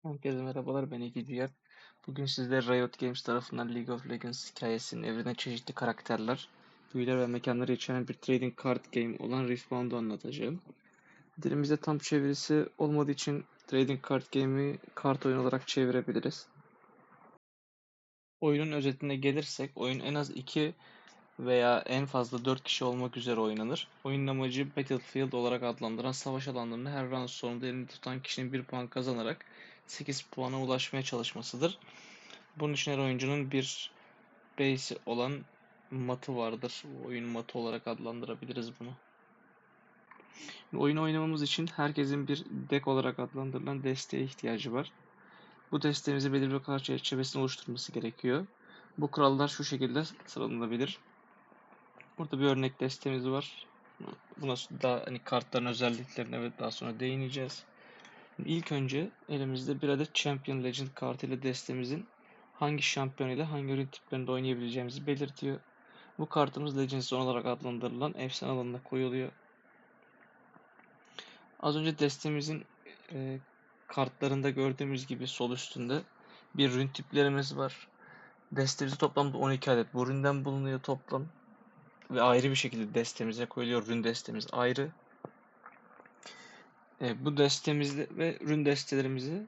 Herkese merhabalar, ben Ege Ciğer. Bugün sizlere Riot Games tarafından League of Legends hikayesinin evrene çeşitli karakterler, büyüler ve mekanları içeren bir trading card game olan Riftbound'u anlatacağım. Dilimizde tam çevirisi olmadığı için trading card game'i kart oyunu olarak çevirebiliriz. Oyunun özetine gelirsek, oyun en az 2 veya en fazla 4 kişi olmak üzere oynanır. Oyunun amacı Battlefield olarak adlandırılan savaş alanlarında her round sonunda elini tutan kişinin 1 puan kazanarak 8 puana ulaşmaya çalışmasıdır. Bunun için her oyuncunun bir base olan matı vardır. Oyun matı olarak adlandırabiliriz bunu. Oyunu oynamamız için herkesin bir deck olarak adlandırılan desteğe ihtiyacı var. Bu desteğimizi belirli bir kart çerçevesinde oluşturması gerekiyor. Bu kurallar şu şekilde sıralanabilir. Burada bir örnek destemiz var. Buna daha kartların özelliklerine ve daha sonra değineceğiz. İlk önce elimizde bir adet Champion Legend kartı ile destemizin hangi şampiyon ile hangi ürün tiplerinde oynayabileceğimizi belirtiyor. Bu kartımız Legend Zone olarak adlandırılan efsane alanına koyuluyor. Az önce destemizin kartlarında gördüğümüz gibi sol üstünde bir ürün tiplerimiz var. Destemizde toplamda 12 adet bu üründen bulunuyor toplam. Ve ayrı bir şekilde destemize koyuluyor. Ürün destemiz ayrı. Bu destemizde ve ürün destelerimizi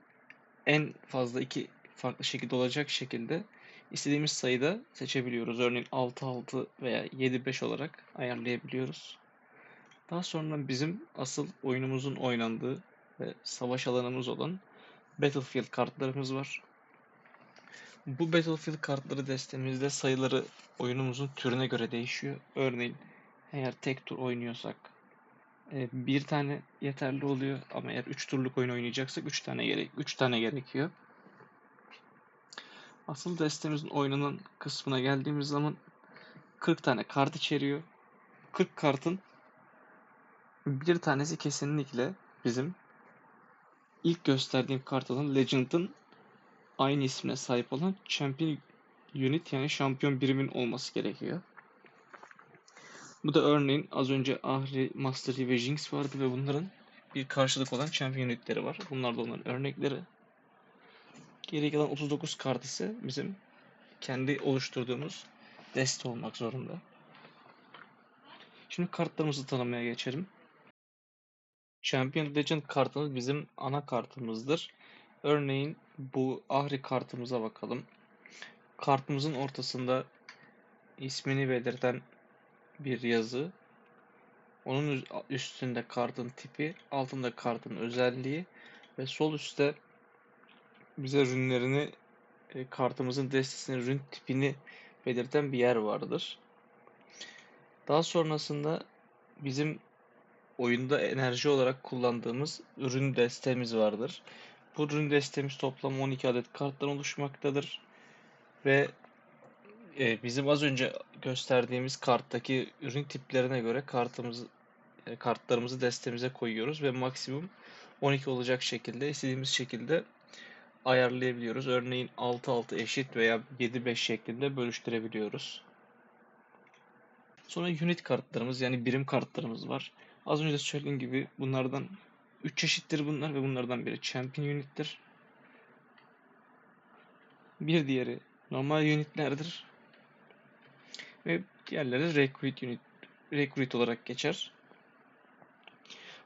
en fazla iki farklı şekilde olacak şekilde istediğimiz sayıda seçebiliyoruz. Örneğin 6-6 veya 7-5 olarak ayarlayabiliyoruz. Daha sonra bizim asıl oyunumuzun oynandığı ve savaş alanımız olan Battlefield kartlarımız var. Bu Battlefield kartları destemizde sayıları oyunumuzun türüne göre değişiyor. Örneğin eğer tek tur oynuyorsak bir tane yeterli oluyor ama eğer 3 turluk oyun oynayacaksak 3 tane gerekiyor. Asıl destemizin oynanan kısmına geldiğimiz zaman 40 tane kart içeriyor. 40 kartın bir tanesi kesinlikle bizim ilk gösterdiğim kart olan Legend'ın aynı ismine sahip olan Champion Unit yani şampiyon birimin olması gerekiyor. Bu da örneğin az önce Ahri, Master Yi ve Jinx vardı ve bunların bir karşılık olan Champion Unit'leri var. Bunlar da onların örnekleri. Geri kalan 39 kart ise bizim kendi oluşturduğumuz deste olmak zorunda. Şimdi kartlarımızı tanımaya geçelim. Champion Legend kartımız bizim ana kartımızdır. Örneğin bu Ahri kartımıza bakalım. Kartımızın ortasında ismini belirten bir yazı. Onun üstünde kartın tipi, altında kartın özelliği ve sol üstte bize rünlerini, kartımızın destesinin rün tipini belirten bir yer vardır. Daha sonrasında bizim oyunda enerji olarak kullandığımız ürün destemiz vardır. Bu ürün destemiz toplam 12 adet karttan oluşmaktadır. Ve bizim az önce gösterdiğimiz karttaki ürün tiplerine göre kartlarımızı destemize koyuyoruz ve maksimum 12 olacak şekilde istediğimiz şekilde ayarlayabiliyoruz. Örneğin 6-6 eşit veya 7-5 şeklinde bölüştürebiliyoruz. Sonra unit kartlarımız yani birim kartlarımız var. Az önce de söylediğim gibi bunlardan 3 çeşittir bunlar ve bunlardan biri Champion Unit'tir. Bir diğeri normal unitlerdir. Ve diğerleri Recruit olarak geçer.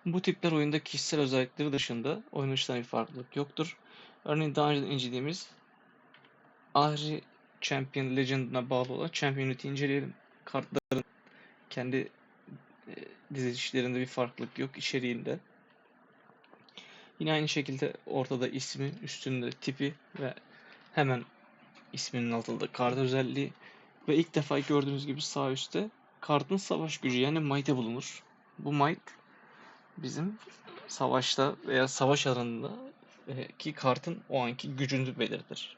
Bu tipler oyunda kişisel özellikleri dışında oynanıştan bir farklılık yoktur. Örneğin daha önceden incelediğimiz Ahri Champion Legend'ına bağlı olan Champion Unit'i inceleyelim. Kartların kendi dizilişlerinde bir farklılık yok içeriğinde. Yine aynı şekilde ortada ismi, üstünde tipi ve hemen isminin altında kart özelliği ve ilk defa gördüğünüz gibi sağ üstte kartın savaş gücü yani might'e bulunur. Bu might bizim savaşta veya savaş alanında ki kartın o anki gücünü belirtir.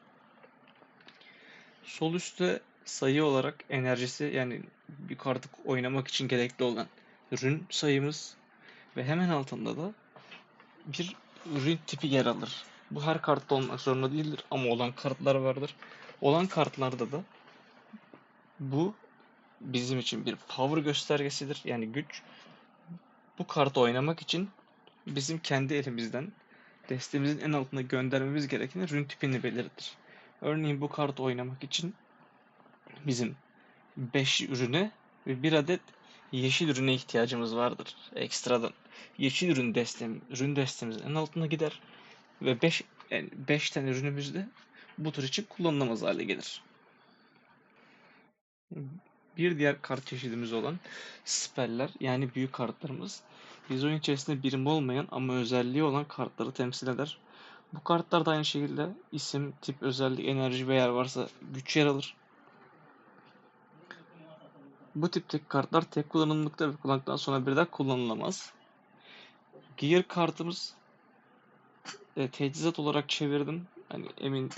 Sol üstte sayı olarak enerjisi yani bir kartı oynamak için gerekli olan ürün sayımız ve hemen altında da bir ürün tipi yer alır. Bu her kartta olmak zorunda değildir ama olan kartlar vardır. Olan kartlarda da bu bizim için bir power göstergesidir yani güç. Bu kartı oynamak için bizim kendi elimizden destemizin en altına göndermemiz gereken ürün tipini belirtir. Örneğin bu kartı oynamak için bizim 5 ürüne ve 1 adet yeşil ürüne ihtiyacımız vardır ekstradan. Yeşil ürün destemizin en altına gider ve 5 tane ürünümüz de bu tur için kullanılamaz hale gelir. Bir diğer kart çeşidimiz olan speller, yani büyük kartlarımız, biz oyun içerisinde birim olmayan ama özelliği olan kartları temsil eder. Bu kartlar da aynı şekilde isim, tip, özellik, enerji ve eğer varsa güç yer alır. Bu tipteki kartlar tek kullanımlıkta ve kullandıktan sonra bir daha kullanılamaz. Gear kartımız teçhizat olarak çevirdim. Hani emin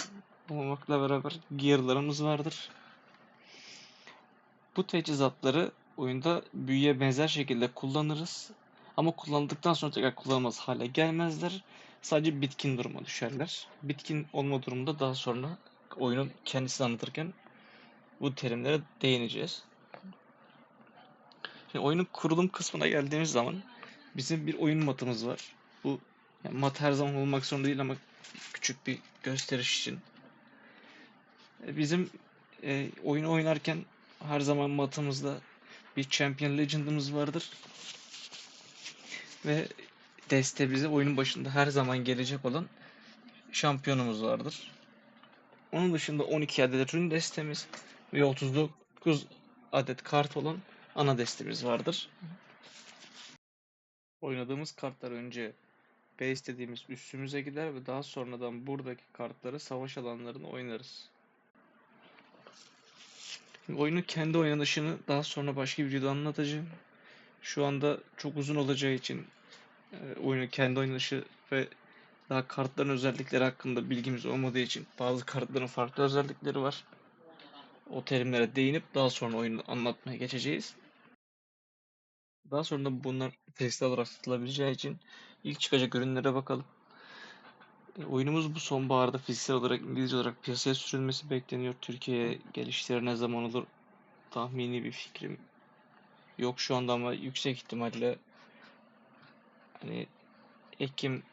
olmamakla beraber gear'larımız vardır. Bu teçhizatları oyunda büyüye benzer şekilde kullanırız. Ama kullandıktan sonra tekrar kullanılmaz hale gelmezler. Sadece bitkin duruma düşerler. Bitkin olma durumunda daha sonra oyunun kendisini anlatırken bu terimlere değineceğiz. Şimdi oyunun kurulum kısmına geldiğimiz zaman bizim bir oyun matımız var. Bu yani mat her zaman olmak zorunda değil ama küçük bir gösteriş için. Bizim oyunu oynarken her zaman matımızda bir Champion Legend'ımız vardır. Ve deste bize oyunun başında her zaman gelecek olan şampiyonumuz vardır. Onun dışında 12 adet ürün destemiz ve 39 adet kart olan ana destemiz vardır. Oynadığımız kartlar önce base dediğimiz üssümüze gider ve daha sonradan buradaki kartları savaş alanlarına oynarız. Şimdi oyunun kendi oynanışını daha sonra başka bir videoda anlatacağım. Şu anda çok uzun olacağı için oyunun kendi oynanışı ve daha kartların özellikleri hakkında bilgimiz olmadığı için bazı kartların farklı özellikleri var. O terimlere değinip daha sonra oyunu anlatmaya geçeceğiz. Daha sonra da bunlar testi olarak satılabileceği için ilk çıkacak ürünlere bakalım. Oyunumuz bu sonbaharda fiziksel olarak İngilizce olarak piyasaya sürülmesi bekleniyor. Türkiye'ye gelişleri ne zaman olur tahmini bir fikrim yok şu anda ama yüksek ihtimalle hani Ekim,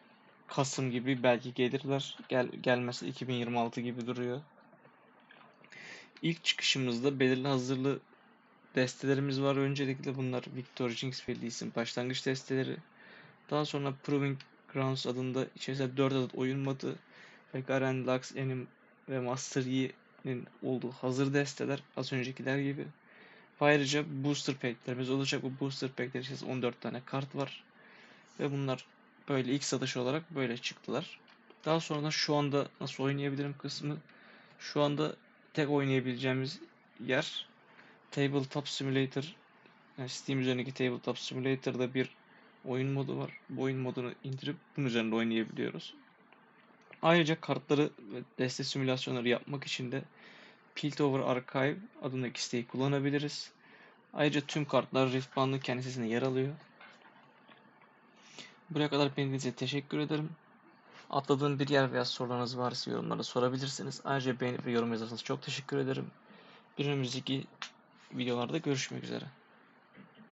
Kasım gibi belki gelirler. Gelmesi 2026 gibi duruyor. İlk çıkışımızda belirli hazırlı destelerimiz var. Öncelikle bunlar Victor, Jinx ve Lee Sin başlangıç desteleri. Daha sonra Proving Grounds adında içerisinde 4 adet oyun modu ve Garen, Lux, Enim ve Master Yi'nin olduğu hazır desteler az öncekiler gibi. Ayrıca booster pack'lerimiz olacak. Bu booster pack'ler içerisinde 14 tane kart var. Ve bunlar böyle ilk satış olarak böyle çıktılar. Daha sonra şu anda nasıl oynayabilirim kısmı. Şu anda tek oynayabileceğimiz yer Tabletop Simulator. Yani Steam üzerindeki Tabletop Simulator'da bir oyun modu var. Bu oyun modunu indirip bunun üzerinde oynayabiliyoruz. Ayrıca kartları ve deste simülasyonları yapmak için de Piltover Archive adındaki siteyi kullanabiliriz. Ayrıca tüm kartlar Rift Band'ın kendisine yer alıyor. Buraya kadar beni dinlediğiniz için teşekkür ederim. Atladığım bir yer veya sorularınız varsa yorumlarda sorabilirsiniz. Ayrıca beğenip ve yorum yazarsanız çok teşekkür ederim. Bir önümüzdeki videolarda görüşmek üzere.